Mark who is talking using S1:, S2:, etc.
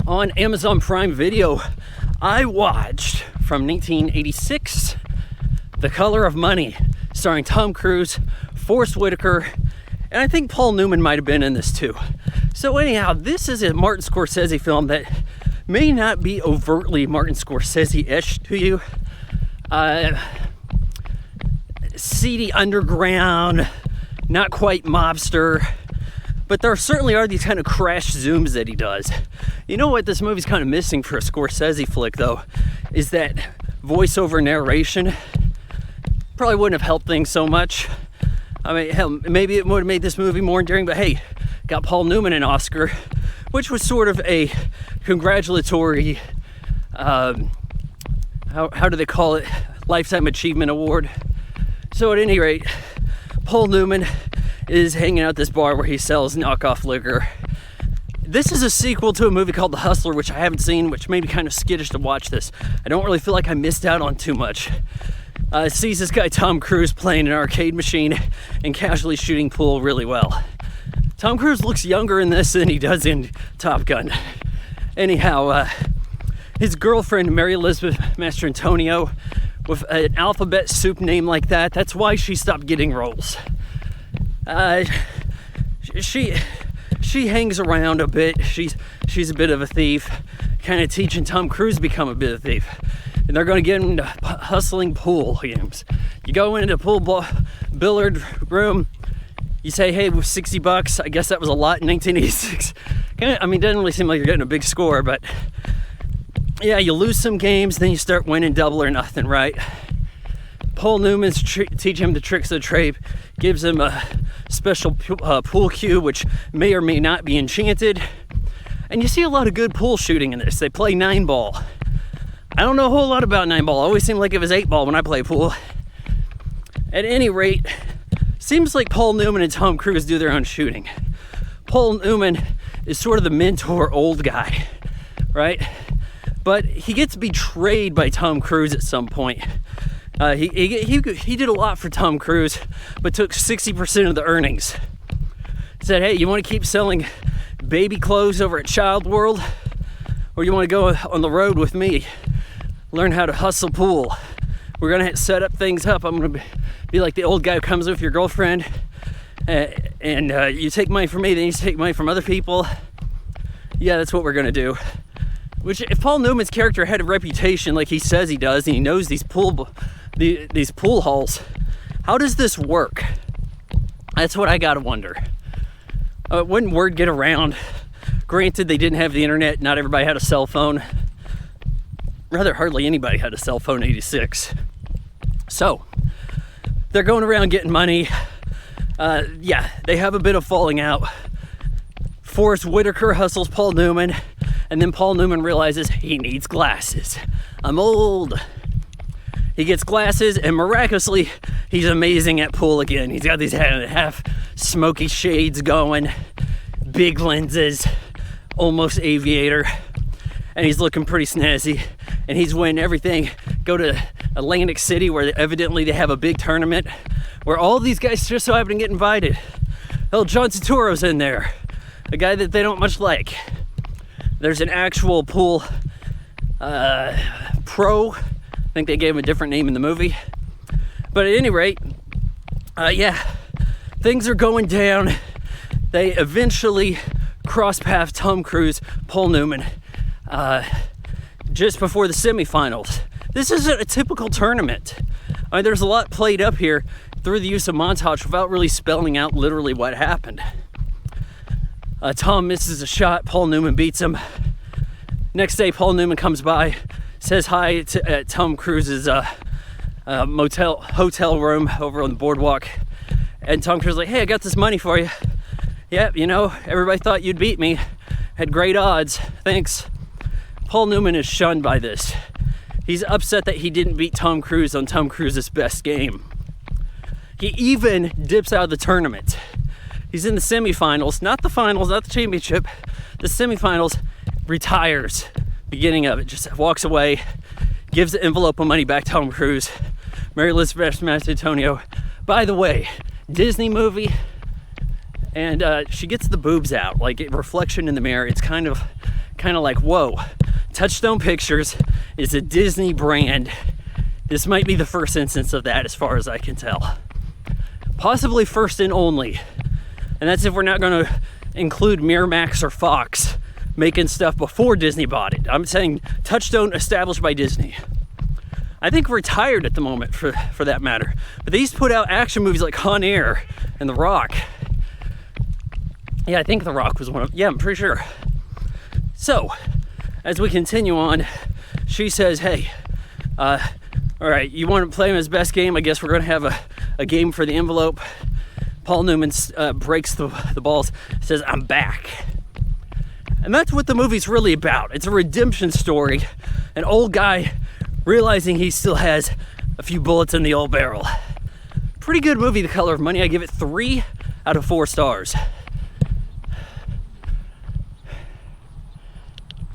S1: on Amazon Prime Video, I watched from 1986, The Color of Money, starring Tom Cruise, Forest Whitaker, and I think Paul Newman might have been in this too. So anyhow, this is a Martin Scorsese film that may not be overtly Martin Scorsese-ish to you. Seedy underground, not quite mobster, but there certainly are these kind of crash zooms that he does. You know what this movie's kind of missing for a Scorsese flick, though, is that voiceover narration. Probably wouldn't have helped things so much. I mean, hell, maybe it would have made this movie more endearing, but hey, got Paul Newman an Oscar, which was sort of a congratulatory, how do they call it? Lifetime Achievement Award. So at any rate, Paul Newman is hanging out at this bar where he sells knockoff liquor. This is a sequel to a movie called The Hustler, which I haven't seen, which made me kind of skittish to watch this. I don't really feel like I missed out on too much. Sees this guy Tom Cruise playing an arcade machine and casually shooting pool really well. Tom Cruise looks younger in this than he does in Top Gun. Anyhow, his girlfriend, Mary Elizabeth Mastrantonio, with an alphabet soup name like that, that's why she stopped getting roles. She hangs around a bit. She's a bit of a thief, kind of teaching Tom Cruise to become a bit of a thief. And they're going to get him into hustling pool games. You go into a billiard room, you say, hey, with $60, I guess that was a lot in 1986. I mean, it doesn't really seem like you're getting a big score, but yeah, you lose some games, then you start winning double or nothing, right? Paul Newman's teaching him the tricks of the trade, gives him a special pool cue, which may or may not be enchanted. And you see a lot of good pool shooting in this. They play 9-ball. I don't know a whole lot about 9-ball. I always seemed like it was 8-ball when I play pool. At any rate, seems like Paul Newman and Tom Cruise do their own shooting. Paul Newman is sort of the mentor old guy, right? But he gets betrayed by Tom Cruise at some point. He did a lot for Tom Cruise, but took 60% of the earnings. Said, hey, you want to keep selling baby clothes over at Child World? Or you want to go on the road with me? Learn how to hustle pool. We're going to set up things up. I'm going to be like the old guy who comes with your girlfriend. And you take money from me, then you take money from other people. Yeah, that's what we're going to do. Which, if Paul Newman's character had a reputation like he says he does, and he knows these pool halls, how does this work? That's what I gotta wonder. Wouldn't word get around? Granted, they didn't have the internet. Not everybody had a cell phone. Rather, hardly anybody had a cell phone in 86. So, they're going around getting money. Yeah, they have a bit of falling out. Forest Whitaker hustles Paul Newman, and then Paul Newman realizes he needs glasses. I'm old. He gets glasses, and miraculously, he's amazing at pool again. He's got these half smoky shades going, big lenses, almost aviator, and he's looking pretty snazzy, and he's winning everything. Go to Atlantic City, where evidently they have a big tournament, where all these guys just so happen to get invited. Hell, John Turturro's in there, a guy that they don't much like. There's an actual pool pro. I think they gave him a different name in the movie. But at any rate, yeah, things are going down. They eventually cross paths Tom Cruise, Paul Newman, just before the semifinals. This isn't a typical tournament. I mean, there's a lot played up here through the use of montage without really spelling out literally what happened. Tom misses a shot, Paul Newman beats him. Next day, Paul Newman comes by, says hi to Tom Cruise's hotel room over on the boardwalk. And Tom Cruise is like, hey, I got this money for you. Yep, you know, everybody thought you'd beat me. Had great odds, thanks. Paul Newman is shunned by this. He's upset that he didn't beat Tom Cruise on Tom Cruise's best game. He even dips out of the tournament. He's in the semifinals, not the finals, not the championship. The semifinals, retires. Beginning of it, just walks away, gives the envelope of money back to Tom Cruise. Mary Elizabeth Mastrantonio. By the way, Disney movie, and she gets the boobs out, like a reflection in the mirror. It's kind of kind of like, whoa, Touchstone Pictures is a Disney brand. This might be the first instance of that as far as I can tell. Possibly first and only. And that's if we're not going to include Miramax or Fox making stuff before Disney bought it. I'm saying Touchstone established by Disney. I think retired at the moment for that matter. But they used to put out action movies like Con Air and The Rock. Yeah, I think The Rock was one of, yeah, I'm pretty sure. So, as we continue on, she says, hey, all right, you want to play him his best game? I guess we're going to have a game for the envelope. Paul Newman breaks the balls, says, I'm back. And that's what the movie's really about. It's a redemption story. An old guy realizing he still has a few bullets in the old barrel. Pretty good movie, The Color of Money. I give it 3 out of 4 stars.